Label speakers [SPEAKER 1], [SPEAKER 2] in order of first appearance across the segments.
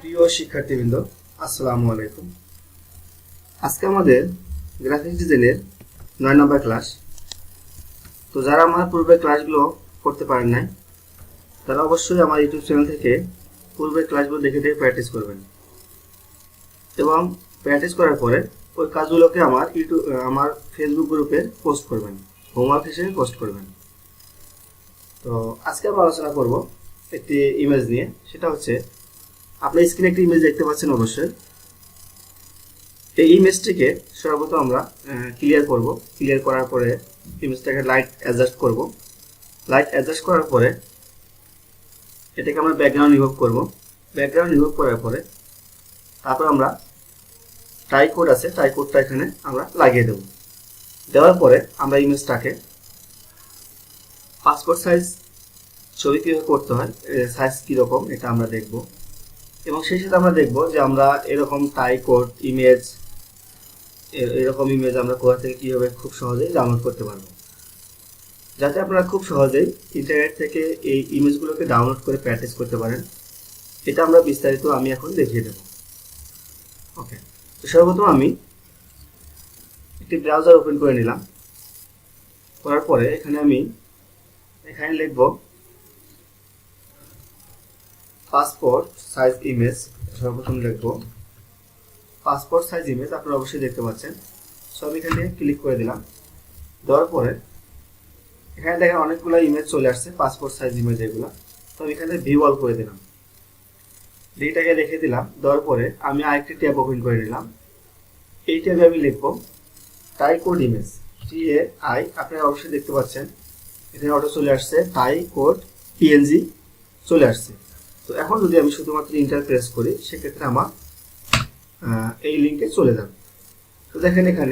[SPEAKER 1] প্রিয় শিক্ষার্থীবৃন্দ, আসসালামু আলাইকুম। আজকে আমাদের গ্রাফিক্স ডিজাইনের 9 নম্বর ক্লাস। তো যারা আমার পূর্বের ক্লাসগুলো করতে পারেন নাই, তারা অবশ্যই আমার ইউটিউব চ্যানেল থেকে পূর্বের ক্লাসগুলো দেখে দেখে প্র্যাকটিস করবেন এবং প্র্যাকটিস করার পরে ওই কাজগুলোকে আমার ফেসবুক গ্রুপে পোস্ট করবেন, হোমওয়ার্ক হিসেবে পোস্ট করবেন। তো আজকে আমরা আলোচনা করব একটি ইমেজ নিয়ে। সেটা হচ্ছে, আপনার স্ক্রিনে একটি ইমেজ দেখতে পাচ্ছেন অবশ্যই। এই ইমেজটিকে সর্বপ্রথম আমরা ক্লিয়ার করব। ক্লিয়ার করার পরে ইমেজটাকে লাইট অ্যাডজাস্ট করব। লাইট অ্যাডজাস্ট করার পরে এটাকে আমরা ব্যাকগ্রাউন্ড রিমুভ করব। ব্যাকগ্রাউন্ড রিমুভ করার পরে তারপর আমরা টাই কোড আছে, টাই কোডটা এখানে আমরা লাগিয়ে দেব। দেওয়ার পরে আমরা ইমেজটাকে পাসপোর্ট সাইজ ছবি কীভাবে করতে হয়, সাইজ কীরকম, এটা আমরা দেখব। এবং সেই সাথে আমরা দেখব যে আমরা এরকম টাই কোড ইমেজ, এরকম ইমেজ আমরা কোথা থেকে কীভাবে খুব সহজেই ডাউনলোড করতে পারবো, যাতে আপনারা খুব সহজেই ইন্টারনেট থেকে এই ইমেজগুলোকে ডাউনলোড করে প্র্যাকটিস করতে পারেন। এটা আমরা বিস্তারিত আমি এখন দেখিয়ে দেব। ওকে, তো সর্বপ্রথম আমি একটি ব্রাউজার ওপেন করে নিলাম। করার পরে এখানে লিখব পাসপোর্ট সাইজ ইমেজ। সর্বপ্রথম লিখব পাসপোর্ট সাইজ ইমেজ। আপনারা অবশ্যই দেখতে পাচ্ছেন। সব এখান থেকে ক্লিক করে দিলাম। দেওয়ার পরে এখানে দেখেন অনেকগুলো ইমেজ চলে আসছে, পাসপোর্ট সাইজ ইমেজ এগুলো। তো এখানে ভিউ অল করে দিলাম, এইটাকে রেখে দিলাম। দেওয়ার পরে আমি আরেকটি ট্যাব ওপেন করে নিলাম। এই ট্যাবে আমি লিখব টাই কোড ইমেজ, TAI। আপনারা অবশ্যই দেখতে পাচ্ছেন এখানে অটো চলে আসছে, টাই কোড PNG চলে আসছে। তো এখন যদি আমি শুধুমাত্র ইন্টার প্রেস করি, সেক্ষেত্রে আমার এই লিঙ্কে চলে যাবে। তো দেখেন এখান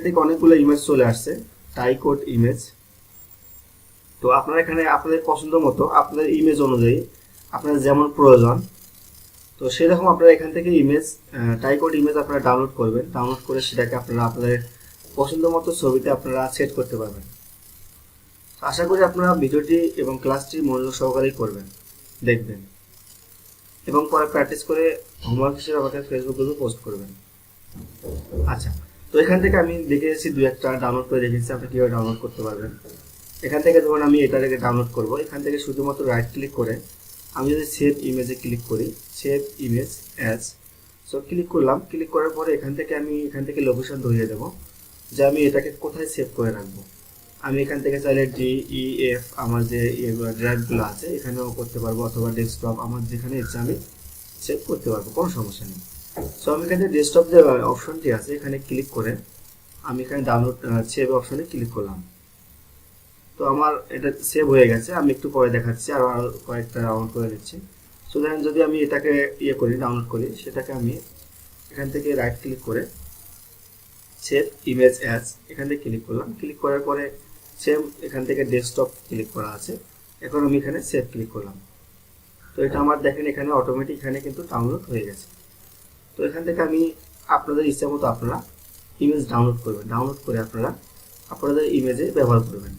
[SPEAKER 1] থেকে অনেকগুলো ইমেজ চলে আসছে, টাই কোড ইমেজ। তো আপনারা এখানে আপনাদের পছন্দ মতো, আপনাদের ইমেজ অনুযায়ী আপনার যেমন প্রয়োজন, তো সেরকম আপনারা এখান থেকে ইমেজ, টাই কোড ইমেজ আপনারা ডাউনলোড করবেন। ডাউনলোড করে সেটাকে আপনারা আপনাদের পছন্দ মতো ছবিতে আপনারা সেট করতে পারবেন। আশা করি আপনারা ভিডিওটি এবং ক্লাসটি মনোযোগ সহকারেই করবেন, দেখবেন এবং পরে প্র্যাকটিস করে হোমওয়ার্ক হিসেবে আমাকে ফেসবুক গ্রুপে পোস্ট করবেন। আচ্ছা, তো এখান থেকে আমি দেখেছি দু একটা ডাউনলোড করে রেখেছি, আপনি কীভাবে ডাউনলোড করতে পারবেন। এখান থেকে ধরুন আমি এটাকে ডাউনলোড করব। এখান থেকে শুধুমাত্র রাইট ক্লিক করে আমি যদি সেভ ইমেজে ক্লিক করি, save image as, so click করলাম। ক্লিক করার পরে এখান থেকে লোকেশন ধরিয়ে দেবো যে আমি এটাকে কোথায় সেভ করে রাখবো। আমি এখান থেকে চাইলে DEF আমার যে ড্রাইভগুলো আছে এখানেও করতে পারবো, অথবা ডেস্কটপ আমার যেখানে ইচ্ছা আমি সেভ করতে পারবো, কোনো সমস্যা নেই। সো আমি এখানে ডেস্কটপ যে অপশনটি আছে এখানে ক্লিক করে আমি এখানে ডাউনলোড সেভ অপশনে ক্লিক করলাম। তো আমার এটা সেভ হয়ে গেছে। আমি একটু পরে দেখাচ্ছি, আর কয়েকটা রাউন্ড করে দিচ্ছি। সো দেখেন যদি আমি এটাকে ডাউনলোড করি, সেটাকে আমি এখান থেকে রাইট ক্লিক করে সেভ ইমেজ অ্যাজ এখান থেকে ক্লিক করলাম। ক্লিক করার পরে সেম এখান থেকে ডেস্কটপ ক্লিক করা আছে, এখন আমি এখানে সেভ ক্লিক করলাম। তো এটা আমার দেখেন এখানে অটোমেটিক এখানে কিন্তু ডাউনলোড হয়ে গেছে। তো এখান থেকে আমি আপনাদের ইচ্ছা মতো আপনারা ইমেজ ডাউনলোড করবেন, ডাউনলোড করে আপনারা আপনাদের ইমেজে ব্যবহার করবেন।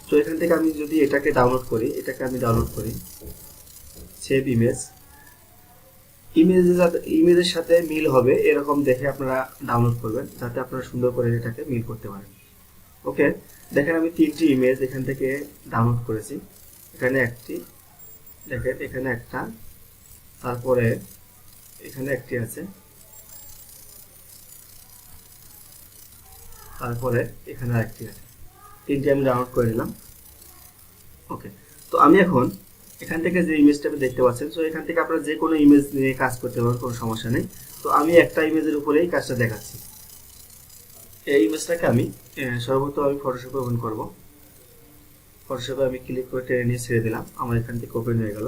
[SPEAKER 1] তো এখান থেকে আমি যদি এটাকে ডাউনলোড করি, সেভ ইমেজ, ইমেজের সাথে মিল হবে এরকম দেখে আপনারা ডাউনলোড করবেন, যাতে আপনারা সুন্দর করে এটাকে মিল করতে পারেন। ওকে, দেখেন আমি 3টি ইমেজ এখান থেকে ডাউনলোড করেছি। এখানে একটি, দেখেন এখানে একটা, তারপরে এখানে একটি আছে, তারপরে এখানে আরেকটি আছে। 3টি আমি ডাউনলোড করে নিলাম। ওকে, তো আমি এখন এখান থেকে যে ইমেজটা দেখতে পাচ্ছেন, সো এখান থেকে আপনারা যে কোনো ইমেজ নিয়ে কাজ করতে পারেন, কোনো সমস্যা নেই। তো আমি একটা ইমেজের উপরেই কাজটা দেখাচ্ছি। এই ইমেজটাকে আমি সর্বপ্রথম আমি ফটোশপে ওপেন করব। ফটোশপে আমি ক্লিক করে টেনে নিয়ে ছেড়ে দিলাম, আমার এখান থেকে ওপেন হয়ে গেল।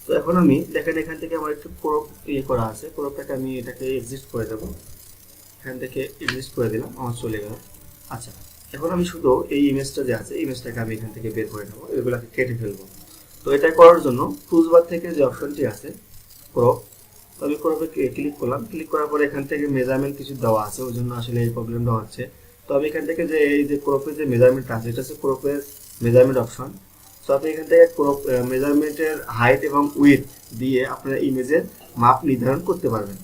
[SPEAKER 1] তো এখন আমি দেখেন এখান থেকে আমার একটু ক্রপ করা আছে, ক্রপটাকে আমি এটাকে এক্সিস্ট করে দেবো। এখান থেকে এক্সিস্ট করে দিলাম, আমার চলে গেল। আচ্ছা, এখন আমি শুধু এই ইমেজটা যে আছে, ইমেজটাকে আমি এখান থেকে বের করে নেবো, এগুলোকে কেটে ফেলবো। তো এটা করার জন্য টুলস বার থেকে যে অপশনটি আছে ক্রপ, তো আমি ক্রপে ক্লিক করলাম। ক্লিক করার পরে এখান থেকে মেজারমেন্ট কিছু দেওয়া আছে, ওই জন্য আসলে এই প্রবলেমটা হচ্ছে। তো আমি এখান থেকে যে এই যে ক্রপের যে মেজারমেন্ট আছে, এটা হচ্ছে ক্রপের মেজারমেন্ট অপশন। সো আপনি এখান থেকে মেজারমেন্টের হাইট এবং উইথ দিয়ে আপনার ইমেজের মাপ নির্ধারণ করতে পারবেন।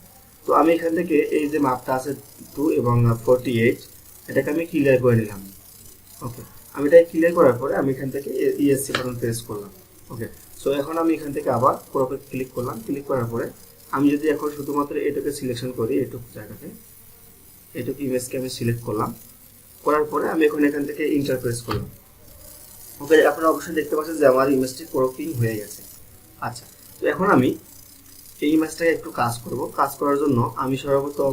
[SPEAKER 1] তো আমি এখান থেকে এই যে মাপটা আছে 2 এবং 48, এটাকে আমি ক্লিয়ার করে নিলাম। ওকে, আমি এটা ক্লিয়ার করার পরে আমি এখান থেকে ইএসসি বাটন প্রেস করলাম। ওকে, সো এখন আমি এখান থেকে আবার ক্রপে ক্লিক করলাম। ক্লিক করার পরে আমি যদি এখন শুধুমাত্র এটাকে সিলেকশন করি, এটুকু জায়গাতে এটুকু ইমেজকে আমি সিলেক্ট করলাম। করার পরে আমি এখন এখান থেকে ইন্টার প্রেস করলাম। ওকে, আপনারা অবশ্যই দেখতে পাচ্ছেন যে আমার ইমেজটি ক্রপিং হয়ে গেছে। আচ্ছা, তো এখন আমি এই ইমেজটাকে একটু কাজ করব। কাজ করার জন্য আমি সর্বপ্রথম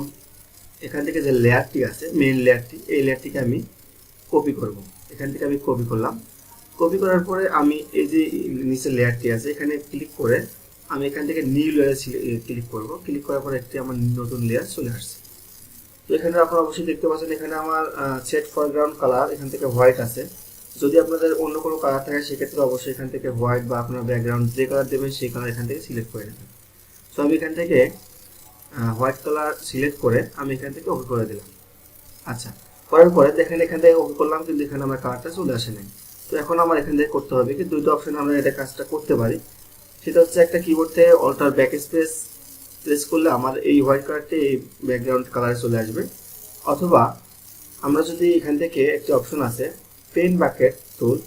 [SPEAKER 1] এখান থেকে যে লেয়ারটি আছে, মেইন লেয়ারটি, এই লেয়ারটিকে আমি কপি করব। এখান থেকে আমি কপি করলাম। কপি করার পরে আমি এই যে নিচে লেয়ারটি আছে এখানে ক্লিক করে আমি এখান থেকে নিউ লেয়ারে ক্লিক করব। ক্লিক করার পরে একটি আমার নতুন লেয়ার চলে আসছে। তো এখানে আপনারা অবশ্যই দেখতে পাচ্ছেন এখানে আমার সেট ফরগ্রাউন্ড কালার এখান থেকে হোয়াইট আছে। যদি আপনাদের অন্য কোনো কালার থাকে সেক্ষেত্রে অবশ্যই এখান থেকে হোয়াইট বা আপনার ব্যাকগ্রাউন্ড যে কালার দেবেন সেই কালার এখান থেকে সিলেক্ট করে নেবেন। সো আমি এখান থেকে হোয়াইট কালার সিলেক্ট করে আমি এখান থেকে ওকে করে দিলাম। আচ্ছা, করার পরে দেখেন এখান থেকে ওকে করলাম, কিন্তু এখানে আমার কালারটা চলে আসে নাই। তো এখন আমার এখান থেকে করতে হবে কি, দুটো অপশন আমরা এটা কাজটা করতে পারি। সেটা হচ্ছে একটা কিবোর্ড থেকে অল্টার ব্যাক স্পেস প্রেস করলে আমার এই হোয়াইট কালারটি এই ব্যাকগ্রাউন্ড কালারে চলে আসবে। অথবা আমরা যদি এখান থেকে একটি অপশন আছে পেন বাকেট টুল,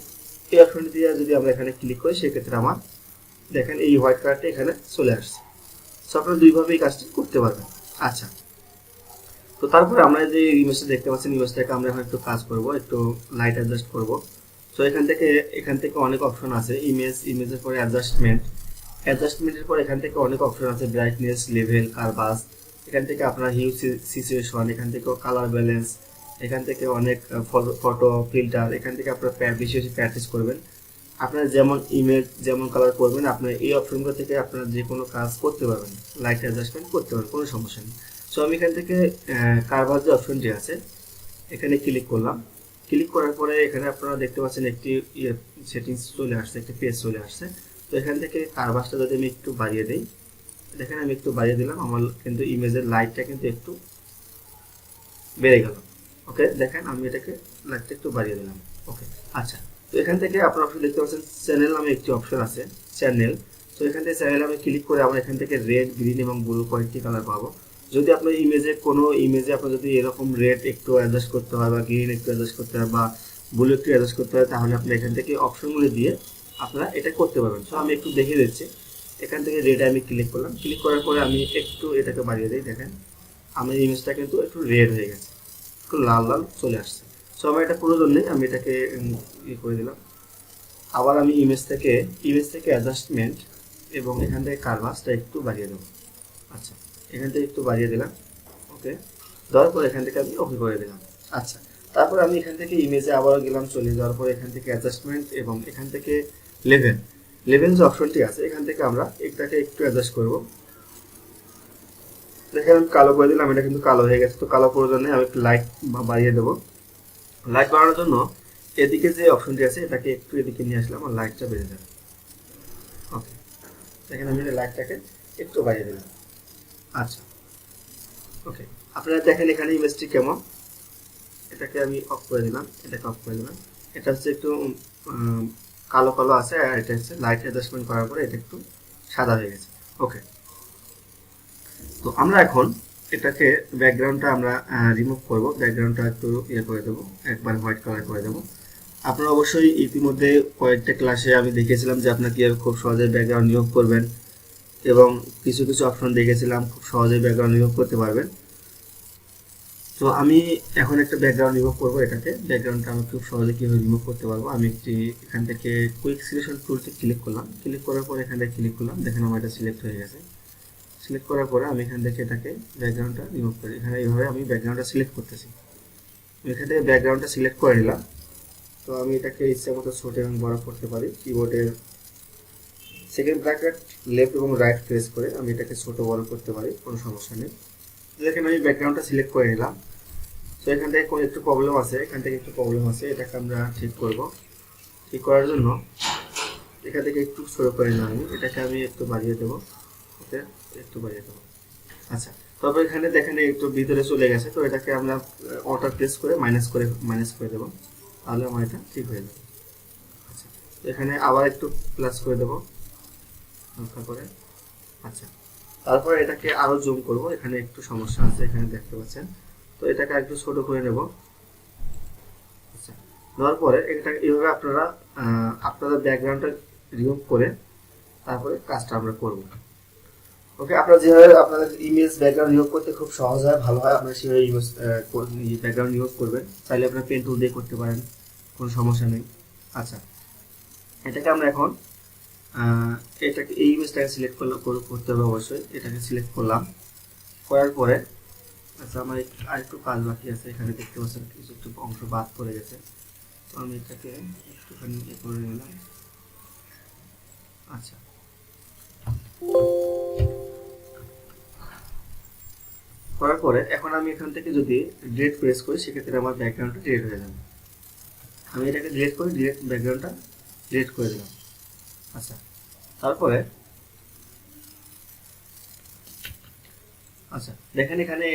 [SPEAKER 1] এই অপশনটি দিয়ে যদি আমরা এখানে ক্লিক করি সেক্ষেত্রে আমার দেখেন এই হোয়াইট কালারটি এখানে চলে আসছে। সো আপনারা দুইভাবে এই কাজটি করতে পারবেন। আচ্ছা, তো তারপরে আমরা যে ইমেজটা দেখতে পাচ্ছেন, ইমেজটাকে আমরা এখন একটু কাজ করব, একটু লাইট অ্যাডজাস্ট করব। সো এখান থেকে অনেক অপশন আছে। ইমেজের পরে অ্যাডজাস্টমেন্টের পরে এখান থেকে অনেক অপশন আছে, ব্রাইটনেস, লেভেল, কারভাস, এখান থেকে আপনার হিউজ সিচুয়েশন, এখান থেকে কালার ব্যালেন্স, এখান থেকে অনেক ফটো ফিল্টার, এখান থেকে আপনার বেশি বেশি প্র্যাকটিস করবেন। আপনার যেমন ইমেজ যেমন কালার করবেন আপনার এই অপশনগুলো থেকে আপনার যে কোনো কাজ করতে পারবেন, লাইট অ্যাডজাস্টমেন্ট করতে পারবেন, কোনো সমস্যা নেই। সো আমি এখান থেকে কারভাস যে অপশনটি আছে এখানে ক্লিক করলাম। ক্লিক করার পরে এখানে আপনারা দেখতে পাচ্ছেন একটি সেটিংস চলে আসছে, একটি পেজ চলে আসছে। তো এখান থেকে কারভাসটা যদি আমি একটু বাড়িয়ে দিই, দেখেন আমি একটু বাড়িয়ে দিলাম, আমার কিন্তু ইমেজের লাইটটা কিন্তু একটু বেড়ে গেল। ওকে, দেখেন আমি এটাকে লাইটটা একটু বাড়িয়ে দিলাম। ওকে, আচ্ছা, তো এখান থেকে আপনারা দেখতে পাচ্ছেন চ্যানেল নামে একটি অপশন আছে, চ্যানেল। তো এখান থেকে চ্যানেল আমি ক্লিক করে আমরা এখান থেকে রেড, গ্রিন এবং ব্লু কয়েকটি কালার পাবো। যদি আপনার কোনো ইমেজে আপনার যদি এরকম রেড একটু অ্যাডজাস্ট করতে হয় বা গ্রিন একটু অ্যাডজাস্ট করতে হয় বা ব্লু একটু অ্যাডজাস্ট করতে হয়, তাহলে আপনি এখান থেকে অপশনগুলো দিয়ে আপনারা এটা করতে পারবেন। সো আমি একটু দেখিয়ে দিচ্ছি। এখান থেকে রেড আমি ক্লিক করলাম। ক্লিক করার পরে আমি একটু এটাকে বাড়িয়ে দিই, দেখেন আমার ইমেজটা কিন্তু একটু রেড হয়ে গেছে, একটু লাল লাল চলে আসছে। সো আমার এটা প্রয়োজন নেই, আমি এটাকে করে দিলাম। আবার আমি ইমেজ থেকে অ্যাডজাস্টমেন্ট এবং এখান থেকে কারভাসটা একটু বাড়িয়ে দেবো। আচ্ছা, এখান থেকে একটু বাড়িয়ে দিলাম। ওকে, দেওয়ার পর এখান থেকে আমি ওকে করে দিলাম। আচ্ছা, তারপর আমি এখান থেকে ইমেজে আবারও গেলাম, চলে যাওয়ার পর এখান থেকে অ্যাডজাস্টমেন্ট এবং এখান থেকে লেভেল যে অপশনটি আছে এখান থেকে আমরা এটাকে একটু অ্যাডজাস্ট করব। দেখেন আমি কালো করে দিলাম, এটা কিন্তু কালো হয়ে গেছে। তো কালো প্রয়োজন নেই, আমি একটু লাইট বাড়িয়ে দেবো। লাইট বাড়ানোর জন্য এদিকে যে অপশনটি আছে এটাকে একটু এদিকে নিয়ে আসলাম আর লাইটটা বেড়ে যাবে। ওকে, দেখেন আমি লাইটটাকে একটু বাড়িয়ে দিলাম। আচ্ছা, ওকে, আপনারা দেখেন এখানে ইমেজটি কেমন। এটাকে আমি অফ করে দিলাম, এটাকে অফ করে দিলাম। এটা হচ্ছে একটু কালো কালো আছে, আর এটা হচ্ছে লাইট অ্যাডজাস্টমেন্ট করার পরে এটা একটু সাদা হয়ে গেছে। ওকে, তো আমরা এখন এটাকে ব্যাকগ্রাউন্ডটা আমরা রিমুভ করব। ব্যাকগ্রাউন্ডটা একটু করে দেবো, একবার হোয়াইট কালার করে দেবো। আপনারা অবশ্যই ইতিমধ্যে কয়েকটা ক্লাসে আমি দেখেছিলাম যে আপনারা কীভাবে খুব সহজে ব্যাকগ্রাউন্ড রিমুভ করবেন এবং কিছু অপশন দেখেছিলাম খুব সহজে ব্যাকগ্রাউন্ড রিমুভ করতে পারবেন। তো আমি এখন একটা ব্যাকগ্রাউন্ড রিমুভ করবো। ব্যাকগ্রাউন্ডটা আমি খুব সহজে কীভাবে রিমুভ করতে পারবো, আমি এখান থেকে কুইক সিলেকশন টুলটি ক্লিক করলাম। ক্লিক করার পর এখান থেকে ক্লিক করলাম, দেখেন আমার এটা সিলেক্ট হয়ে গেছে। সিলেক্ট করার পরে আমি এখান থেকে এটাকে ব্যাকগ্রাউন্ডটা রিমুভ করি। এখানে এইভাবে আমি ব্যাকগ্রাউন্ডটা সিলেক্ট করতেছি। এখান থেকে ব্যাকগ্রাউন্ডটা সিলেক্ট করে নিলাম। তো আমি এটাকে ইচ্ছা মতো ছোট এবং বড় করতে পারি। কিবোর্ডের সেকেন্ড ব্র্যাকেট লেফট এবং রাইট প্রেস করে আমি এটাকে ছোট বড় করতে পারি, কোনো সমস্যা নেই। দেখেন আমি ব্যাকগ্রাউন্ডটা সিলেক্ট করে নিলাম। তো এখান থেকে একটু প্রবলেম আছে, এটাকে আমরা ঠিক করব। ঠিক করার জন্য এখান থেকে একটু ছোট করে নিলাম, এটাকে আমি একটু বাড়িয়ে দেবো। ওকে, একটু বাড়িয়ে দেবো। আচ্ছা, তবে এখানে দেখেন একটু ভিতরে চলে গেছে। তো এটাকে আমরা অল্টার প্রেস করে মাইনাস করে দেবো, তাহলে আমার এটা ঠিক হয়ে যাবে। আচ্ছা, তো এখানে আবার একটু প্লাস করে দেবো হালকা করে। আচ্ছা, তারপরে এটাকে আরো জুম করব, এখানে একটু সমস্যা আছে এখানে দেখতে পাচ্ছেন, তো এটাকে একটু ছোট করে নেব। আচ্ছা, নেওয়ার পরে এটা এইভাবে আপনারা আপনাদের ব্যাকগ্রাউন্ডটা রিমুভ করে তারপরে কাজটা আমরা করব। ওকে, আপনারা যেভাবে আপনাদের ইমেজ ব্যাকগ্রাউন্ড রিমুভ করতে খুব সহজ হয়, ভালো হয়, আপনারা সেভাবে ইমেজ ব্যাকগ্রাউন্ড রিমুভ করবেন। চাইলে আপনারা পেন টুল দিয়ে করতে পারেন, কোনো সমস্যা নেই। আচ্ছা, এটাকে আমরা এখন এটাকে এই ইমেজটাকে সিলেক্ট করতে হবে অবশ্যই। এটাকে সিলেক্ট করলাম, করার পরে আচ্ছা আমার আরেকটু কাজ বাকি আছে, এখানে দেখতে পাচ্ছেন কিছু একটু অংশ বাদ পড়ে গেছে, তো আমি এটাকে একটুখানি করে নিলাম। আচ্ছা, করার পরে এখন আমি এখান থেকে যদি ডিলিট প্রেস করি সেক্ষেত্রে আমার ব্যাকগ্রাউন্ডটা ডিলিট হয়ে যাবে। আমি এটাকে ডিলিট করে ডিরেক্ট ব্যাকগ্রাউন্ডটা ডিলিট করে দিলাম। আচ্ছা, তারপরে আচ্ছা দেখেন এখানে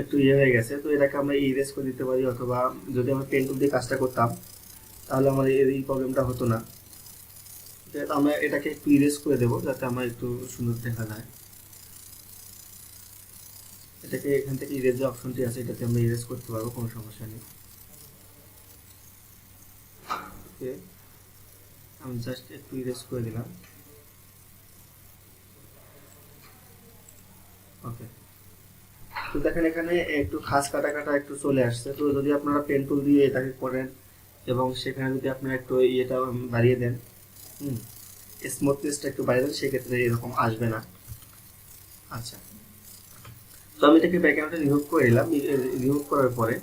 [SPEAKER 1] একটু ইয়ে হয়ে গেছে, তো এটাকে আমরা ইরেজ করে দিতে পারি, অথবা যদি আমরা পেন টুল দিয়ে কাজটা করতাম তাহলে আমাদের এই প্রবলেমটা হতো না। আমরা এটাকে একটু ইরেজ করে দেবো যাতে আমার একটু সুন্দর দেখা যায়। এটাকে এখান থেকে ইরেজ যে অপশনটি আছে এটাতে আমরা ইরেজ করতে পারবো, কোনো সমস্যা নেই। ওকে, আমি জাস্ট একটু ইরেজ করে দিলাম। ওকে, তো দেখেন এখানে একটু খাস কাটা কাটা একটু চলে আসছে, তো যদি আপনারা পেন টুল দিয়ে এটাকে করেন এবং সেখানে যদি আপনারা একটু ইয়েটা বাড়িয়ে দেন, স্মুথনেসটা একটু বাড়িয়ে দেন, সেক্ষেত্রে এরকম আসবে না। আচ্ছা, তো আমি এটাকে ব্যাকগ্রাউন্ডটা রিমুভ করে নিলাম। রিমুভ করার পরে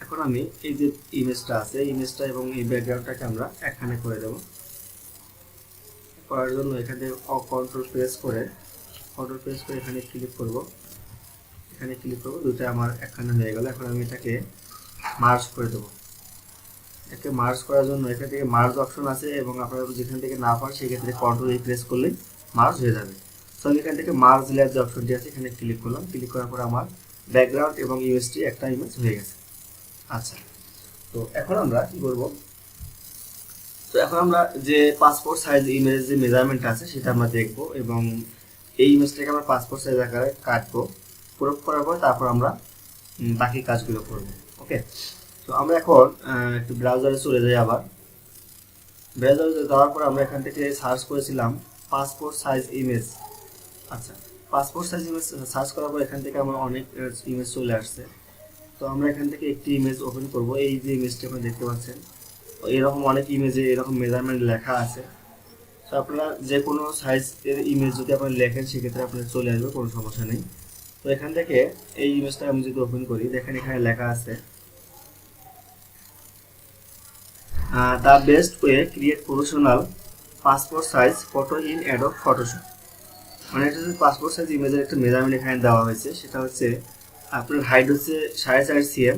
[SPEAKER 1] এখন আমি এই যে ইমেজটা আছে ইমেজটা এবং এই ব্যাকগ্রাউন্ডটাকে আমরা একখানে করে দেব। করার জন্য এখানে কন্ট্রোল প্রেস করে এখানে ক্লিক করব, দুটো আমার একখানে হয়ে গেল। এখন আমি এটাকে মার্জ করে দেবো। এটাকে মার্জ করার জন্য এখান থেকে মার্জ অপশন আছে, এবং আপনারা যেখান থেকে না পান সেক্ষেত্রে কন্ট্রোল প্রেস করলে মার্জ হয়ে যাবে। তো আমি এখান থেকে মার্জ লেয়ার যে অপশনটি আছে এখানে ক্লিক করলাম, ক্লিক করার পর আমার ব্যাকগ্রাউন্ড এবং ইমেজটি একটা ইমেজ হয়ে গেছে। আচ্ছা, তো এখন আমরা কি করব, তো এখন আমরা যে পাসপোর্ট সাইজ ইমেজ যে মেজারমেন্ট আছে সেটা আমরা দেখব, এবং এই ইমেজটাকে আমরা পাসপোর্ট সাইজ আকারে কাটবো। প্রয়োগ করার পর তারপর আমরা বাকি কাজগুলো করব। ওকে, তো আমরা এখন একটু ব্রাউজারে চলে যাই। আবার ব্রাউজারে যাওয়ার পর আমরা এখান থেকে সার্চ করেছিলাম পাসপোর্ট সাইজ ইমেজ। আচ্ছা, পাসপোর্ট সাইজ ইমেজ সার্চ করার পর এখান থেকে আমার অনেক ইমেজ চলে আসছে, তো আমরা এখান থেকে একটি ইমেজ ওপেন করব। এই যে ইমেজটা আপনি দেখতে পাচ্ছেন, এরকম অনেক ইমেজে এরকম মেজারমেন্ট লেখা আছে, তো আপনারা যে কোনো সাইজের ইমেজ যদি আপনি লেখেন সেক্ষেত্রে আপনার চলে আসবে, কোনো সমস্যা নেই। তো এখান থেকে এই ইমেজটা আমি যদি ওপেন করি, দেখেন এখানে লেখা আছে the best way create professional passport size photo in Adobe Photoshop. মানে এটা হচ্ছে পাসপোর্ট সাইজ ইমেজের একটা মেজারমেন্ট এখানে দেওয়া হয়েছে, সেটা হচ্ছে আপনার হাইট হচ্ছে 4.5 cm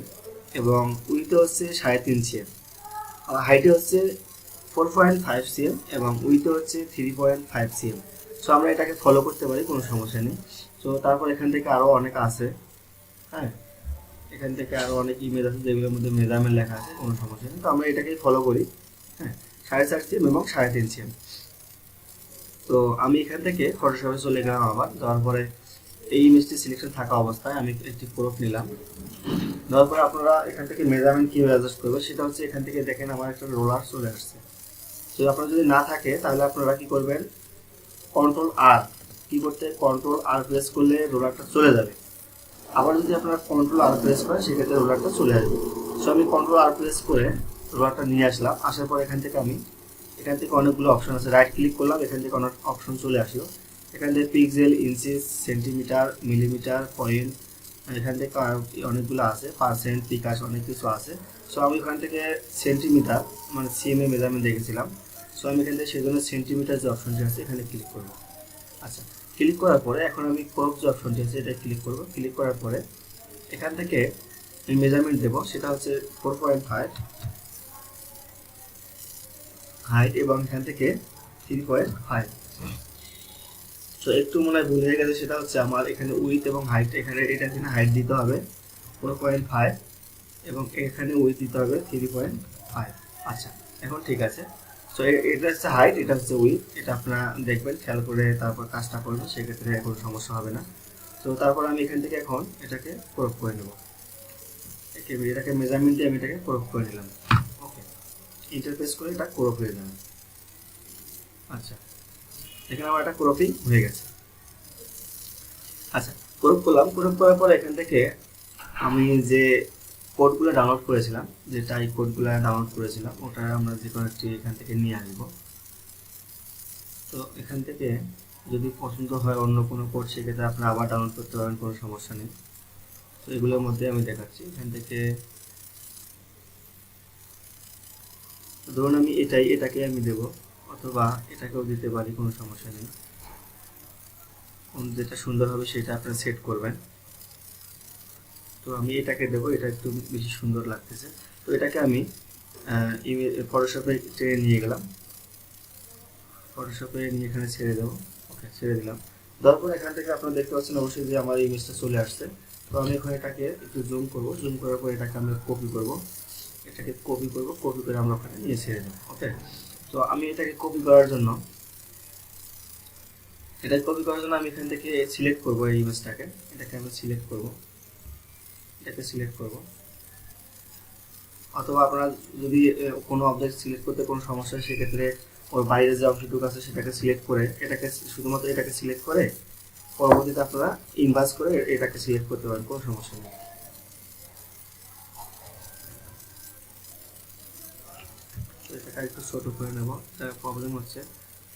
[SPEAKER 1] এবং উইথ হচ্ছে 3.5 cm, হাইটে হচ্ছে 4.5 cm এবং উইথে হচ্ছে 3.5 cm। সো আমরা এটাকে ফলো করতে পারি, কোনো সমস্যা নেই। তো তারপর এখান থেকে আরও অনেক আছে, হ্যাঁ এখান থেকে আরও অনেক ইমেজ আছে যেগুলোর মধ্যে মেজারমেন্ট লেখা আছে, কোনো সমস্যা নেই। তো আমরা এটাকেই ফলো করি, হ্যাঁ 4.5 cm এবং 3.5 cm। তো আমি এখান থেকে ফটোশপে চলে গেলাম। আবার যাওয়ার পরে এই ইমেজটি সিলেকশন থাকা অবস্থায় আমি একটি ক্রপ নিলাম। নেওয়ার পরে আপনারা এখান থেকে মেজারমেন্ট কীভাবে অ্যাডজাস্ট করবে সেটা হচ্ছে এখান থেকে দেখেন আমার একটা রোলার চলে আসছে। তো আপনার যদি না থাকে তাহলে আপনারা কি করবেন, কন্ট্রোল আর কি করতে কন্ট্রোল আর প্রেস করলে রোলারটা চলে যাবে। আবার যদি আপনারা কন্ট্রোল আর প্রেস করেন সেক্ষেত্রে রোলারটা চলে আসবে। সো আমি কন্ট্রোল আর প্রেস করে রোলারটা নিয়ে আসলাম। আসার পর এখান থেকে অনেকগুলো অপশন আছে, রাইট ক্লিক করলাম, এখান থেকে অনেক অপশন চলে আসলো। এখান থেকে pixel, inches, centimetre, millimetre, point, এখান থেকে অনেকগুলো আছে, পার্সেন্ট, পিকাস, অনেক কিছু আছে। সো আমি এখান থেকে সেন্টিমিটার মানে সিএমএ মেজারমেন্ট দেখেছিলাম। সো আমি এখান থেকে সেজন্য সেন্টিমিটার যে অপশনটি আছে এখানে ক্লিক করব। আচ্ছা, ক্লিক করার পরে এখন আমি ক্রপ যে অপশনটি আছে এটা ক্লিক করব। ক্লিক করার পরে এখান থেকে আমি মেজারমেন্ট দেবো, সেটা হচ্ছে 4.5 হাইট এবং এখান থেকে 3.5। তো একটু মনে হয় ভুল হয়ে গেছে, সেটা হচ্ছে আমার এখানে উইথ এবং হাইট, এখানে হাইট দিতে হবে 4.5 এবং এখানে উইথ দিতে হবে 3.5। আচ্ছা, এখন ঠিক আছে। সো এটা হচ্ছে হাইট, এটা হচ্ছে উইথ, এটা আপনারা দেখবেন খেয়াল করে তারপর কাজটা করবেন, সেক্ষেত্রে কোনো সমস্যা হবে না। তো তারপর আমি এখান থেকে এখন এটাকে ক্রপ করে নেব, এটাকে মেজারমেন্ট দিয়ে আমি এটাকে ক্রপ করে নিলাম। ওকে, ইন্টারফেস করে এটা ক্রপ হয়ে যাবে। আচ্ছা, এখানে আমার একটা ক্রপিং হয়ে গেছে। আচ্ছা, ক্রপ করলাম, ক্রপ করার পর এখান থেকে আমি যে কোডগুলো ডাউনলোড করেছিলাম, যে টাই কোডগুলো ডাউনলোড করেছিলাম, ওটা আমরা যে কোনো একটি এখান থেকে নিয়ে আসবো। তো এখান থেকে যদি পছন্দ হয় অন্য কোনো কোড, সেক্ষেত্রে আপনারা আবার ডাউনলোড করতে পারেন, কোনো সমস্যা নেই। তো এগুলোর মধ্যে আমি দেখাচ্ছি। এখান থেকে ধরুন আমি এটাকে আমি দেব, অথবা এটাকেও দিতে পারি, কোনো সমস্যা নেই। যেটা সুন্দর হবে সেটা আপনারা সেট করবেন। তো আমি এটাকে দেব, এটা একটু বেশি সুন্দর লাগতেছে। তো এটাকে আমি ফটোশপে টেনে নিয়ে গেলাম, ফটোশপে নিয়ে এখানে ছেড়ে দেবো। ওকে, ছেড়ে দিলাম। তারপর এখান থেকে আপনারা দেখতে পাচ্ছেন অবশ্যই যে আমার ইমেজটা চলে আসছে। তো আমি এখন এটাকে একটু জুম করব, জুম করার পর এটাকে আমি কপি করব, এটাকে কপি করব, কপি করে আমরা ওখানে নিয়ে ছেড়ে দেবো। ওকে, তো আমি এটাকে কপি করার জন্য আমি এখান থেকে সিলেক্ট করব এই ইমেজটাকে, এটাকে আমি সিলেক্ট করব, এটাকে সিলেক্ট করব। অথবা আপনারা যদি কোনো অবজেক্ট সিলেক্ট করতে কোনো সমস্যা হয়, সেক্ষেত্রে ওর বাইরে যে অংশটুকু আছে সেটাকে সিলেক্ট করে, এটাকে শুধুমাত্র এটাকে সিলেক্ট করে পরবর্তীতে আপনারা ইনভার্স করে এটাকে সিলেক্ট করতে পারেন, কোনো সমস্যা নেই। এটাকে একটু ছোট করে নেব, তার প্রবলেম হচ্ছে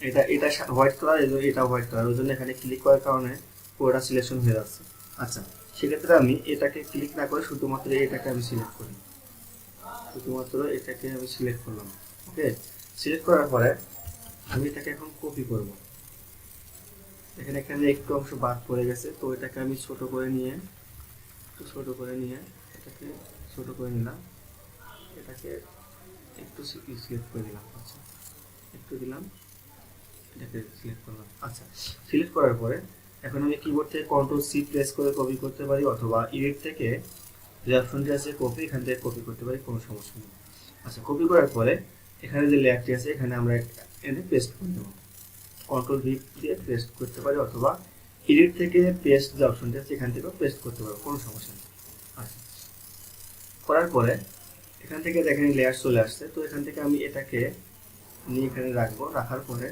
[SPEAKER 1] এটা হোয়াইট কালার, এটা হোয়াইট কালার, ওই জন্য এখানে ক্লিক করার কারণে পুরোটা সিলেকশন হয়ে যাচ্ছে। আচ্ছা, সেক্ষেত্রে আমি এটাকে ক্লিক না করে শুধুমাত্র এটাকে আমি সিলেক্ট করি, শুধুমাত্র এটাকে আমি সিলেক্ট করলাম। ওকে, সিলেক্ট করার পরে আমি এটাকে এখন কপি করব। এখানে একটু অংশ বাদ পড়ে গেছে, তো এটাকে আমি ছোট করে নিয়ে এটাকে ছোট করে নিলাম, এটাকে একটু সিলেক্ট করে দিলাম। আচ্ছা, একটু দিলাম, এটাকে সিলেক্ট করলাম। আচ্ছা, সিলেক্ট করার পরে এখন আমি কিবোর্ড থেকে কন্ট্রোল সি প্রেস করে কপি করতে পারি, অথবা এডিট থেকে যে অপশনটি আছে কপি, এখান থেকে কপি করতে পারি, কোনো সমস্যা নেই। আচ্ছা, কপি করার পরে এখানে যে লেয়ারটি আছে এখানে আমরা এনে পেস্ট করে দেবো, কন্ট্রোল ভি দিয়ে পেস্ট করতে পারি, অথবা এডিট থেকে পেস্ট যে অপশনটি আছে এখান থেকেও পেস্ট করতে পারবো, কোনো সমস্যা নেই। আচ্ছা, করার পরে এখান থেকে দেখেন লেয়ার চলে আসছে। তো এখান থেকে আমি এটাকে নিয়ে এখানে রাখবো, রাখার পরে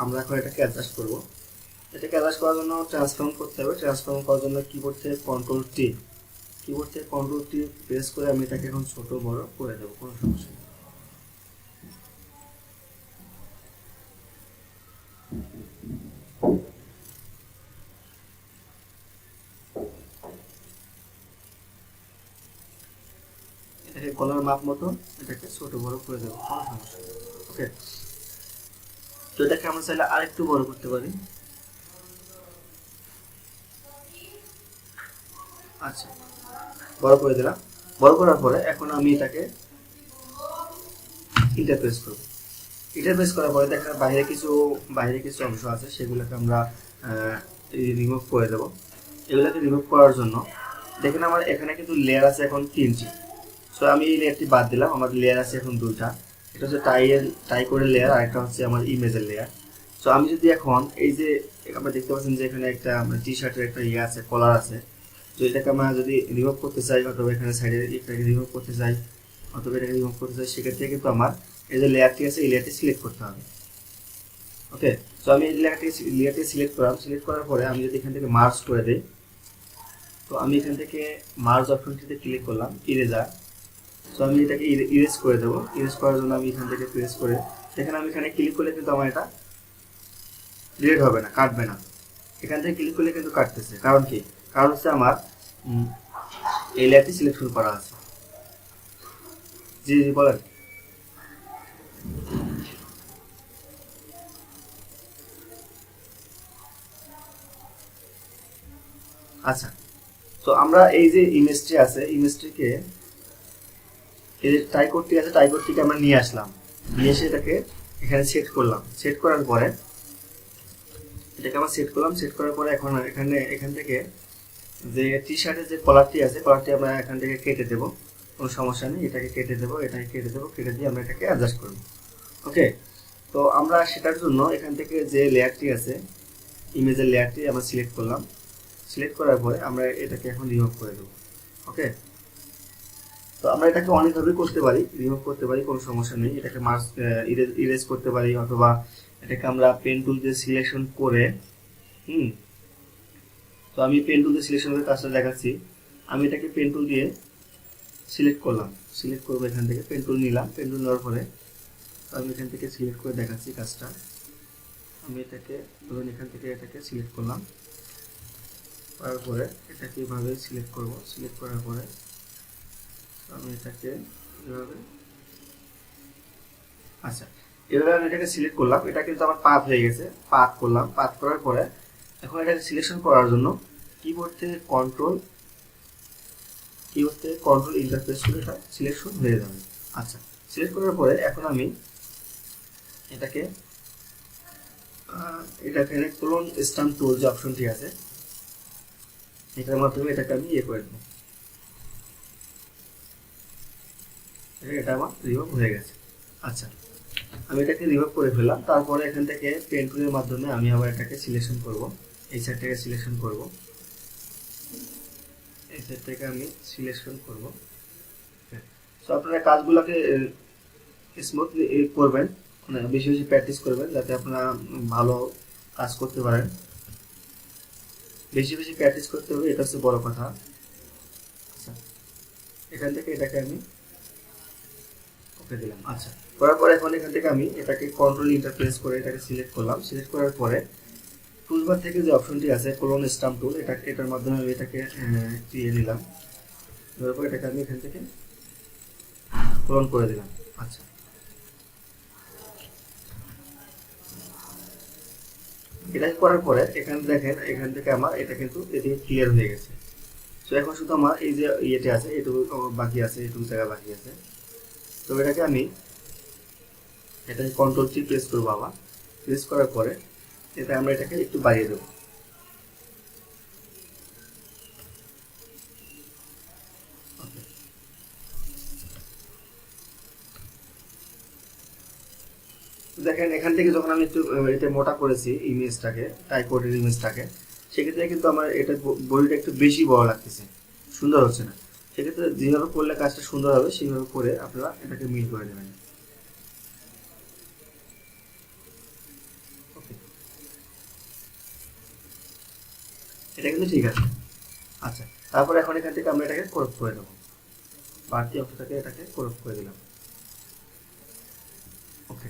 [SPEAKER 1] আমরা এখন এটাকে অ্যাডজাস্ট করবো। এটাকে অ্যাডজাস্ট করার জন্য ট্রান্সফর্ম করতে হবে। ট্রান্সফর্ম করার জন্য কিবোর্ড থেকে কন্ট্রোল টি প্রেস করে আমি এটাকে এখন ছোট বড় করে দেবো, কোনো সমস্যা নেই। এটাকে গলার মাপ মতো এটাকে ছোট বড় করে দেবো, কোনো সমস্যা নেই। ওকে, তো এটাকে আমরা চাইলে আরেকটু বড় করতে পারি। আচ্ছা, বড় করে দিলাম। বড় করার পরে এখন আমি এটাকে ইন্টারপ্রেস করব। ইন্টারপ্রেস করার পরে দেখা বাইরে কিছু অংশ আছে, সেগুলোকে আমরা রিমুভ করে দেব। এগুলোকে রিমুভ করার জন্য দেখেন আমার এখানে কিন্তু লেয়ার আছে এখন 3টি। সো আমি এই লেয়ারটি বাদ দিলাম, আমার লেয়ার আছে এখন 2টা। এটা হচ্ছে টাই কোডের লেয়ার, আর একটা হচ্ছে আমার ইমেজের লেয়ার। সো আমি যদি এখন এই যে আমরা দেখতে পাচ্ছেন যে এখানে একটা টি শার্টের একটা আছে, কলার আছে। তো এটাকে আমরা যদি রিমুভ করতে চাই, অথবা এখানে সাইডে এটাকে রিমুভ করতে চাই, সেক্ষেত্রে কিন্তু আমার এই যে লেয়ারটি আছে এই লেয়ারটি সিলেক্ট করতে হবে। ওকে, তো আমি এই লেয়ারটি সিলেক্ট করলাম। সিলেক্ট করার পরে আমি যদি এখান থেকে মার্জ করে দিই, তো আমি এখান থেকে মার্জ অপশনটিতে ক্লিক করলাম, ইরেজার। তো আমি এটাকে ইরেজ করে দেবো। ইরেজ করার জন্য আমি এখান থেকে প্রেস করে এখানে আমি এখানে ক্লিক করলে কিন্তু আমার এটা ডিলিট হবে না, কাটবে না। এখান থেকে ক্লিক করলে কিন্তু কাটতেছে, কারণ কি? কারণ হচ্ছে আমার এই লেয়ারটি সিলেকশন করা আছে। জি জি বলেন। আচ্ছা, তো আমরা এই যে ইমেজটি আছে, ইমেজটিকে এই যে টাইকোডটিকে আমরা নিয়ে আসলাম, নিয়ে এসে এটাকে এখানে সেট করলাম। সেট করার পরে এটাকে আমরা সেট করার পরে এখন এখান থেকে যে টি শার্টের যে কলারটি আছে, কলারটি আমরা এখান থেকে কেটে দেব। কোনো সমস্যা নেই, এটাকে কেটে দেবো, এটাকে কেটে দেবো, কেটে দিয়ে আমরা এটাকে অ্যাডজাস্ট করবো। ওকে, তো আমরা সেটার জন্য এখান থেকে যে লেয়ারটি আছে, ইমেজের লেয়ারটি আমরা সিলেক্ট করলাম। সিলেক্ট করার পরে আমরা এটাকে এখন রিমুভ করে দেবো। ওকে, তো আমরা এটাকে অনেকভাবে করতে পারি, রিমুভ করতে পারি, কোনো সমস্যা নেই। এটাকে মার্ক ইরেজ করতে পারি, অথবা এটাকে আমরা পেন টুল দিয়ে সিলেকশন করে তো আমি পেন টুল দিয়ে সিলেকশন করে কাজটা দেখাচ্ছি। আমি এটাকে পেন টুল দিয়ে সিলেক্ট করলাম, সিলেক্ট করবো এখান থেকে, পেন টুল নিলাম, পেন টুল নেওয়ার পরে আমি এখান থেকে সিলেক্ট করে দেখাচ্ছি কাজটা। আমি এটাকে ধরুন এখান থেকে এটাকে সিলেক্ট করলাম, করার পরে এটাকে এভাবে সিলেক্ট করব। সিলেক্ট করার পরে আমি এটাকে এভাবে, আচ্ছা এভাবে আমি এটাকে সিলেক্ট করলাম। এটা কিন্তু আমার পাথ হয়ে গেছে, পাথ করলাম। পাথ করার পরে এখন এটাকে সিলেকশন করার জন্য কিবোর্ড থেকে কন্ট্রোল ইন্টারপ্রেস করে এটা সিলেকশন হয়ে যাবে। আচ্ছা, সিলেক্ট করার পরে এখন আমি এটাকে এখানে ক্লোন স্ট্যাম্প টুল যে অপশনটি আছে, এটার মাধ্যমে এটাকে আমি করে দেবো। এটা আমার রিমুভ হয়ে গেছে। আচ্ছা, আমি এটাকে রিমুভ করে ফেললাম। তারপরে এখান থেকে পেন টুলের মাধ্যমে আমি আবার এটাকে সিলেকশন করব, এই সাইডটাকে সিলেকশন করব, এই সাইডটাকে আমি সিলেকশন করব। তো আপনারা কাজগুলোকে স্মুথলি করবেন, মানে বেশি বেশি প্র্যাকটিস করবেন, যাতে আপনারা ভালো কাজ করতে পারেন। বেশি বেশি প্র্যাকটিস করতে হবে, এটা হচ্ছে বড় কথা। আচ্ছা, এখান থেকে এটাকে আমি ওকে দিলাম। আচ্ছা, করার পরে এখন এখান থেকে আমি এটাকে কন্ট্রোল ইন্টারপ্রেস করে এটাকে সিলেক্ট করলাম। সিলেক্ট করার পরে টুলবার থেকে যে অপশনটি আছে ক্লোন স্ট্যাম্প টুল, এটার মাধ্যমে আমি এটাকে দিয়ে দিলাম। তারপর এটাকে আমি এখান থেকে ক্লোন করে দিলাম। আচ্ছা, এটা করার পরে এখানে দেখেন, এখান থেকে আমার এটা কিন্তু এদিকে ক্লিয়ার হয়ে গেছে। তো এখন শুধু আমার এই যে ইয়েটা আছে এটুকু বাকি আছে, এটুকু জায়গা বাকি আছে। তো এটাকে আমি এটাকে কন্ট্রোল সি প্রেস করবো। আবার প্রেস করার পরে এটা আমরা এটাকে একটু বাড়িয়ে দেবো। দেখেন এখান থেকে যখন আমি একটু এটা মোটা করেছি ইমেজটাকে, টাইপোডের ইমেজটাকে, সেক্ষেত্রে কিন্তু আমার এটা বডিটা একটু বেশি বড় লাগতেছে, সুন্দর হচ্ছে না। সেক্ষেত্রে যেভাবে করলে কাজটা সুন্দর হবে সেইভাবে করে আপনারা এটাকে মিল করে দেবেন। এটা কিন্তু ঠিক আছে। আচ্ছা, তারপরে এখন এখান থেকে আমরা এটাকে ক্রপ করে দেবো, বাড়তি অংশটাকে এটাকে ক্রপ করে দিলাম। ওকে,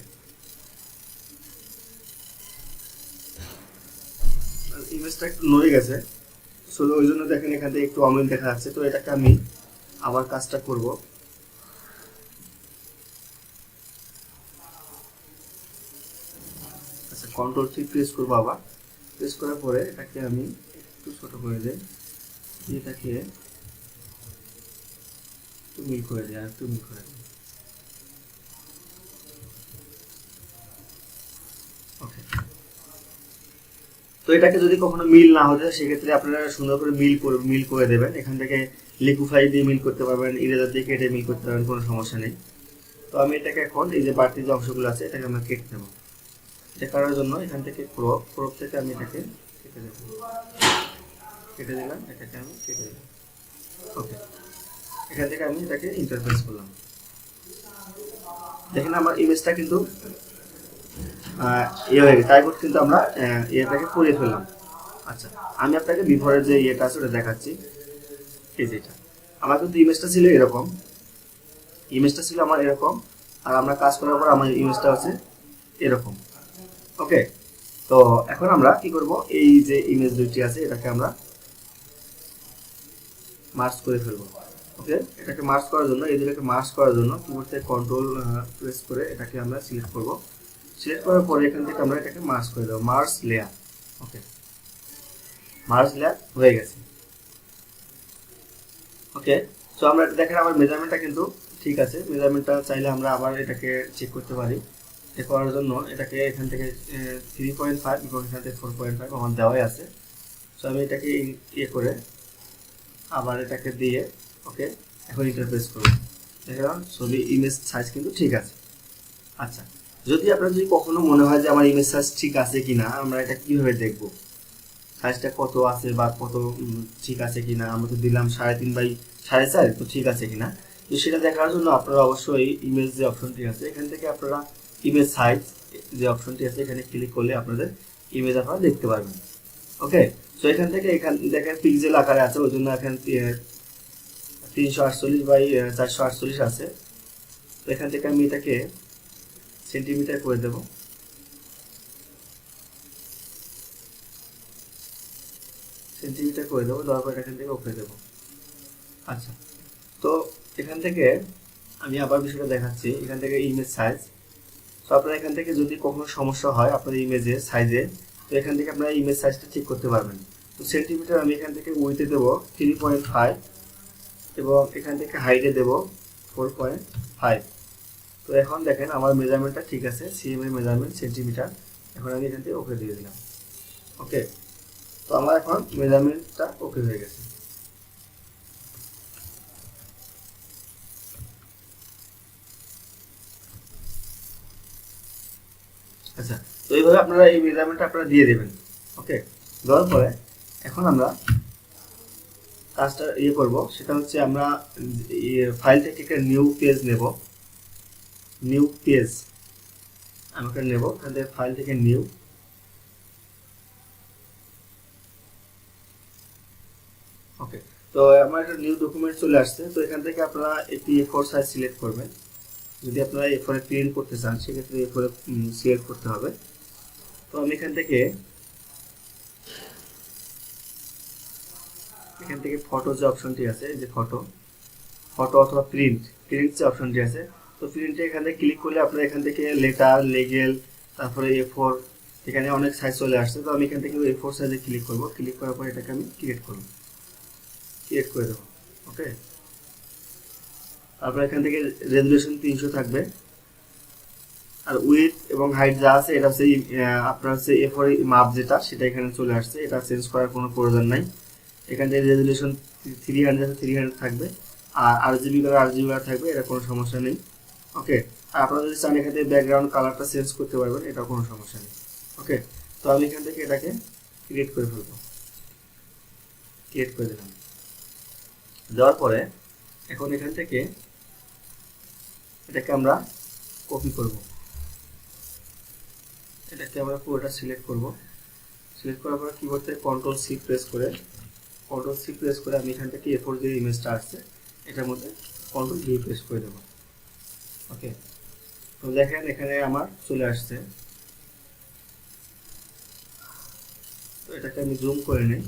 [SPEAKER 1] ইমেজটা একটু নড়ে গেছে, সো ওই জন্য দেখেন এখান থেকে একটু অমিল দেখা যাচ্ছে। তো এটাকে আমি আবার কাজটা করব। আচ্ছা, কন্ট্রোল সি প্রেস করবো। আবার প্রেস করার পরে এটাকে আমি একটু ছোট করে দেই, এটাকে একটু মিল করে দিই, আর একটু মিল করে দিই। ওকে, তো এটাকে যদি কখনো মিল না হতে সেক্ষেত্রে আপনারা সুন্দর করে মিল করে দেবেন। এখান থেকে লিকুইফাই দিয়ে মিল করতে পারবেন, ইরেজার দিয়ে কেটে মিল করতে পারবেন, কোনো সমস্যা নেই। তো আমি এটাকে এখন এই যে বাড়তি যে অংশগুলো আছে এটাকে আমরা কেটে দেবো। এটা করার জন্য এখান থেকে ক্রপ থেকে আমি এটাকে কেটে দেবো, কেটে দিলাম, এটাকে আমি কেটে দিলাম। ওকে, এখান থেকে আমি এটাকে ইন্টারফেস করলাম। দেখেন আমার ইমেজটা কিন্তু হয়ে গেছে, টাইপোড কিন্তু আমরা এটাকে করিয়ে ফেললাম। আচ্ছা, আমি আপনাকে বিফোরের যে ইয়েটা আছে ওটা দেখাচ্ছি। এই যেটা আমার কিন্তু ইমেজটা ছিল এরকম, ইমেজটা ছিল আমার এরকম, আর আমরা কাজ করার পর আমার ইমেজটা হচ্ছে এরকম। ওকে, তো এখন আমরা কি করব, এই যে ইমেজ দুইটি আছে এটাকে আমরা মার্জ করে ফেলবো। ওকে, এটাকে মার্জ করার জন্য, এই দুটোকে মার্জ করার জন্য কিবোর্ড থেকে কন্ট্রোল প্রেস করে এটাকে আমরা সিলেক্ট করব। সিলেক্ট করার পরে এখান থেকে আমরা এটাকে মার্জ করে দেবো, মার্জ লেয়ার। ওকে, মার্জ লেয়ার হয়ে গেছে। ওকে, সো আমরা দেখেন আমার মেজারমেন্টটা কিন্তু ঠিক আছে। মেজারমেন্টটা চাইলে আমরা আবার এটাকে চেক করতে পারি। এটা করার জন্য এটাকে এখান থেকে 3.5 এবং এখান থেকে 4.5 আমার দেওয়াই আছে। সো আমি এটাকে ইয়ে করে আবার এটাকে দিয়ে ওকে এখন ইন্টারপ্রেস করুন, দেখুন ছবি ইমেজ সাইজ কিন্তু ঠিক আছে। আচ্ছা, যদি আপনার যদি কখনো মনে হয় যে আমার ইমেজ সাইজ ঠিক আছে কিনা, আমরা এটা কিভাবে দেখব, সাইজটা কত আছে বা কত ঠিক আছে কিনা। আমরা তো দিলাম 3.5 বাই 4.5, তো ঠিক আছে কিনা। তো সেটা দেখার জন্য আপনারা অবশ্যই ইমেজ যে অপশনটি আছে এখান থেকে আপনারা ইমেজ সাইজ যে অপশনটি আছে এখানে ক্লিক করলে আপনাদের ইমেজ আপনারা দেখতে পারবেন। ওকে, তো এখান থেকে দেখেন পিক্সেল আকারে আছে, ওই জন্য এখানে 348 বাই 448 আছে। তো এখান থেকে আমি এটাকে সেন্টিমিটার করে দেব। সেন্টিমিটার করে দেবো, দেওয়ার পর এখান থেকে ওকে দেবো। আচ্ছা, তো এখান থেকে আমি আবার বিষয়টা দেখাচ্ছি। এখান থেকে ইমেজ সাইজ, তো আপনারা এখান থেকে যদি কখনো সমস্যা হয় আপনাদের ইমেজের সাইজে, তো এখান থেকে আপনারা ইমেজ সাইজটা ঠিক করতে পারবেন। তো সেন্টিমিটার আমি এখান থেকে উইথে দেবো 3.5 এবং এখান থেকে হাইটে দেবো 4.5। তো এখন দেখেন আমার মেজারমেন্টটা ঠিক আছে, সিএম এর মেজারমেন্ট সেন্টিমিটার। এখন আমি এখান থেকে ওকে দিয়ে দিলাম। ওকে, তো আমার এখন মেজারমেন্টটা ওকে হয়ে গেছে। আচ্ছা, তো এইভাবে আপনারা এই মেজারমেন্টটা আপনারা দিয়ে দেবেন। ওকে, দেওয়ার পরে এখন আমরা কাজটা করব, সেটা হচ্ছে আমরা ফাইল থেকে একটা নিউ পেজ নেব। নিউ পেজ আমাকে নেব, এখান থেকে ফাইল থেকে নিউ। ওকে, তো আমার একটা নিউ ডকুমেন্ট চলে আসছে। তো এখান থেকে আপনারা একটি A4 সাইজ সিলেক্ট করবেন। যদি আপনারা A4 এ প্রিন্ট করতে চান সেক্ষেত্রে A4 এ সিলেক্ট করতে হবে। তো আমি এখান থেকে ফটো যে অপশনটি আছে, যে ফটো অথবা প্রিন্ট যে অপশনটি আছে, তো প্রিন্টে এখান থেকে ক্লিক করলে আপনারা এখান থেকে লেটার, লেগেল, তারপরে A4, এখানে অনেক সাইজ চলে আসছে। তো আমি এখান থেকে A4 সাইজে ক্লিক করব। ক্লিক করার পর এটাকে আমি ক্রিয়েট করে দেবো। ওকে, তারপর এখান থেকে রেজুলেশন 300 থাকবে, আর উইডথ এবং হাইট যা আছে এটা হচ্ছে আপনার হচ্ছে A4 মাপ যেটা, সেটা এখানে চলে আসছে। এটা চেঞ্জ করার কোনো প্রয়োজন নাই। এখান থেকে রেজুলেশন 300 থাকবে, আর RGB কালার থাকবে, এটা কোনো সমস্যা নেই। ওকে, আর আপনারা যদি চান এখান থেকে ব্যাকগ্রাউন্ড কালারটা চেঞ্জ করতে পারবেন, এটা কোনো সমস্যা নেই। ওকে, তো আমি এখান থেকে এটাকে ক্রিয়েট করে ফেলবো। ক্রিয়েট করে দিলাম। দেওয়ার পরে এখন এখান থেকে এটাকে আমরা কপি করব। এটাকে আমরা পুরোটা সিলেক্ট করব। সিলেক্ট করার পরে কিবোর্ড থেকে Ctrl+C প্রেস করে আমি এখান থেকে A4 যে ইমেজটা আসছে এটার মধ্যে Ctrl+V প্রেস করে দেব। ওকে, তো দেখেন এখানে আমার চলে আসছে। তো এটাকে আমি জুম করে নেই।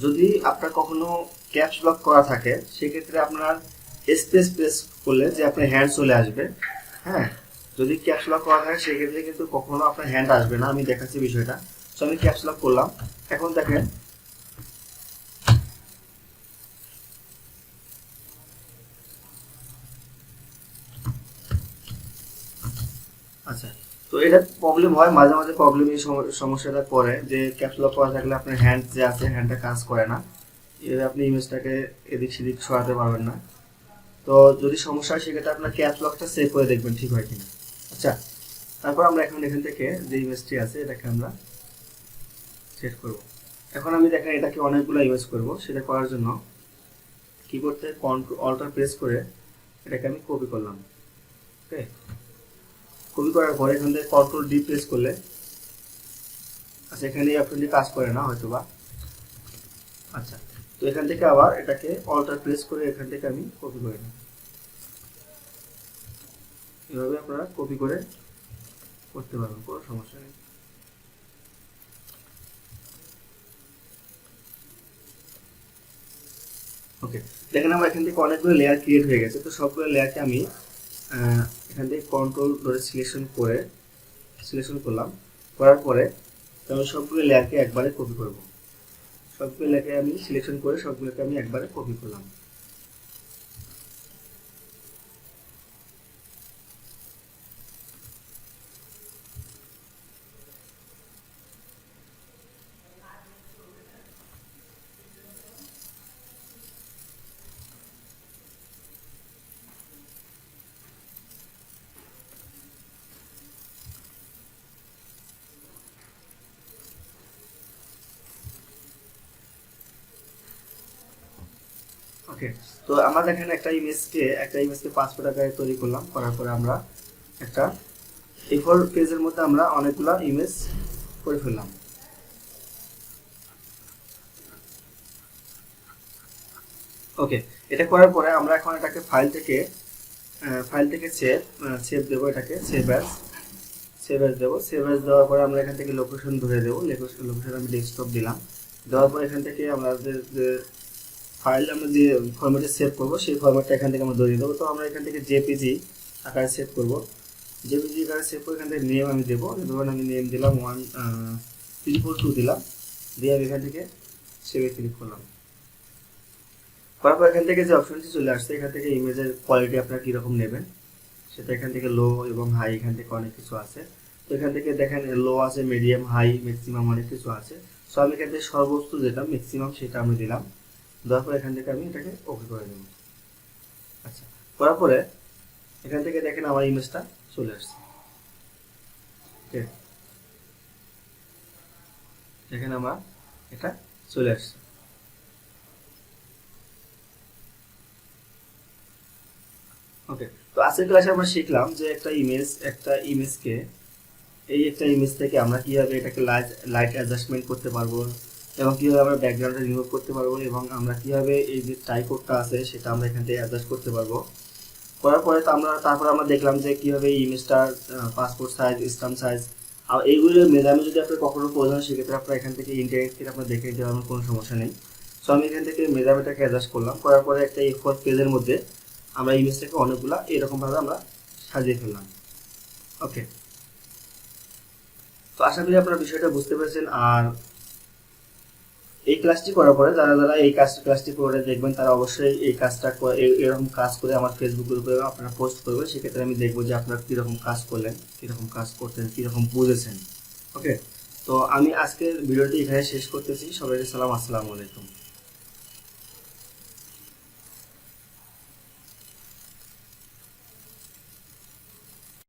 [SPEAKER 1] যদি আপনার কখনো ক্যাপস লক করা থাকে সেক্ষেত্রে আপনার স্পেস প্রেস করলে যে আপনার হ্যান্ড চলে আসবে। হ্যাঁ, যদি ক্যাপস লক করা থাকে সেক্ষেত্রে কিন্তু কখনো আপনার হ্যান্ড আসবে না। আমি দেখাচ্ছি বিষয়টা। তো আমি ক্যাপস লক করলাম। এখন দেখেন আচ্ছা, তো এটা প্রবলেম হয় মাঝে মাঝে, প্রবলেম এই সমস্যাটা করে যে ক্যাপস লক করা থাকলে আপনার হ্যান্ড যে আছে হ্যান্ডটা কাজ করে না, এভাবে আপনি ইমেজটাকে এদিক সেদিক সরাতে পারবেন না। তো যদি সমস্যা হয় সেক্ষেত্রে আপনার ক্যাপস লকটা সেভ করে দেখবেন ঠিক হয় কিনা। আচ্ছা, তারপর আমরা এখন এখান থেকে যে ইমেজটি আছে এটাকে আমরা সেট করব। এখন আমি দেখেন এটাকে অনেকগুলো ইমেজ করব, সেটা করার জন্য কিবোর্ড থেকে Alt প্রেস করে এটাকে আমি কপি করলাম। ওকে, কপি করার পরে এখান থেকে Ctrl+D প্রেস করলে, আচ্ছা এখানে এই অপশনটি কাজ করে না হয়তোবা। আচ্ছা, তো এখান থেকে আবার এটাকে Alt প্রেস করে এখান থেকে আমি কপি করে নিই। এভাবে আপনারা কপি করে করতে পারবেন, কোনো সমস্যা নেই। ওকে, দেখেন আমার এখান থেকে অনেকগুলো লেয়ার ক্রিয়েট হয়ে গেছে। তো সবগুলো লেয়ারকে আমি এখান থেকে কন্ট্রোল ধরে সিলেকশন করলাম। করার পরে আমি সবগুলো লেয়ারকে একবারে কপি করব। সবগুলো লেয়ারকে আমি সিলেকশন করে সবগুলোকে আমি একবারে কপি করলাম। ওকে, তো আমরা দেখেন একটা ইমেজকে পাসপোর্ট আকারে তৈরি করলাম, করার পরে আমরা একটা A4 পেজের মধ্যে আমরা অনেকগুলো ইমেজ করে ফেললাম। ওকে, এটা করার পরে আমরা এখন এটাকে ফাইল থেকে সেভ দেবো, এটাকে সেভ অ্যাজ দেবো। সেভ অ্যাজ দেওয়ার পরে আমরা এখান থেকে লোকেশন ধরে দেবো, লোকেশন আমি ডেস্কটপ দিলাম। দেওয়ার পর এখান থেকে আমাদের যে ফাইল আমরা যে ফরম্যাটে সেভ করবো সেই ফরম্যাটটা এখান থেকে আমরা ধরিয়ে দেবো। তো আমরা এখান থেকে জেপিজি আকারে সেভ করবো, জেপিজি আকারে সেভ করে এখান থেকে নেম আমি দেবো। ধরুন আমি নেম দিলাম 1342 দিলাম, দিয়ে আমি এখান থেকে সেভে ক্লিক করলাম। করার পর এখান থেকে যে অপশনটি চলে আসছে, এখান থেকে ইমেজের কোয়ালিটি আপনারা কীরকম নেবেন সেটা এখান থেকে লো এবং হাই, এখান থেকে অনেক কিছু আছে। তো এখান থেকে দেখেন লো আছে, মিডিয়াম, হাই, ম্যাক্সিমাম অনেক কিছু আছে। সো আমি এখান থেকে সর্বোচ্চ যেটা ম্যাক্সিমাম সেটা আমি দিলাম। দেওয়ার পর এখান থেকে আমি এটাকে ওকে করে দেবো। আচ্ছা, করার পরে এখান থেকে দেখেন আমার ইমেজটা চলে আসছে। ওকে, দেখেন আমার এটা চলে আসছে। ওকে, তো আজকের ক্লাসে আমরা শিখলাম যে একটা ইমেজ থেকে আমরা কিভাবে এটাকে লাইট অ্যাডজাস্টমেন্ট করতে পারবো, এবং কিভাবে আমরা ব্যাকগ্রাউন্ডটা রিমুভ করতে পারবো, এবং আমরা কিভাবে এই যে টাই কোডটা আছে সেটা আমরা এখান থেকে অ্যাডজাস্ট করতে পারবো। করার পরে তো তারপর আমরা দেখলাম যে কিভাবে এই ইমেজটার পাসপোর্ট সাইজ, স্ট্যাম্প সাইজ, আর এইগুলোর মেজারমেন্ট যদি আপনার কখনো প্রয়োজন হয় সেক্ষেত্রে আপনার এখান থেকে ইন্টারনেট থেকে আপনার দেখে নিতে পারবেন, কোনো সমস্যা নেই। সো আমি এখান থেকে মেজারমেন্টটাকে অ্যাডজাস্ট করলাম, করার পরে একটা A4 পেজের মধ্যে আমরা ইমেজটাকে অনেকগুলা এরকমভাবে আমরা সাজিয়ে ফেললাম। ওকে, তো আশা করি আপনারা বিষয়টা বুঝতে পেরেছেন। আর এই ক্লাসটি করার পরে যারা এই ক্লাসটি করে দেখবেন তারা অবশ্যই এই কাজটা এরকম কাজ করে আমার ফেসবুক গ্রুপে আপনারা পোস্ট করবেন। সেক্ষেত্রে আমি দেখবো যে আপনারা কীরকম কাজ করলেন, কীরকম কাজ করতেন, কীরকম বুঝেছেন। ওকে, তো আমি আজকের ভিডিওটি এখানে শেষ করতেছি। সবাইকে সালাম, আসসালামু আলাইকুম।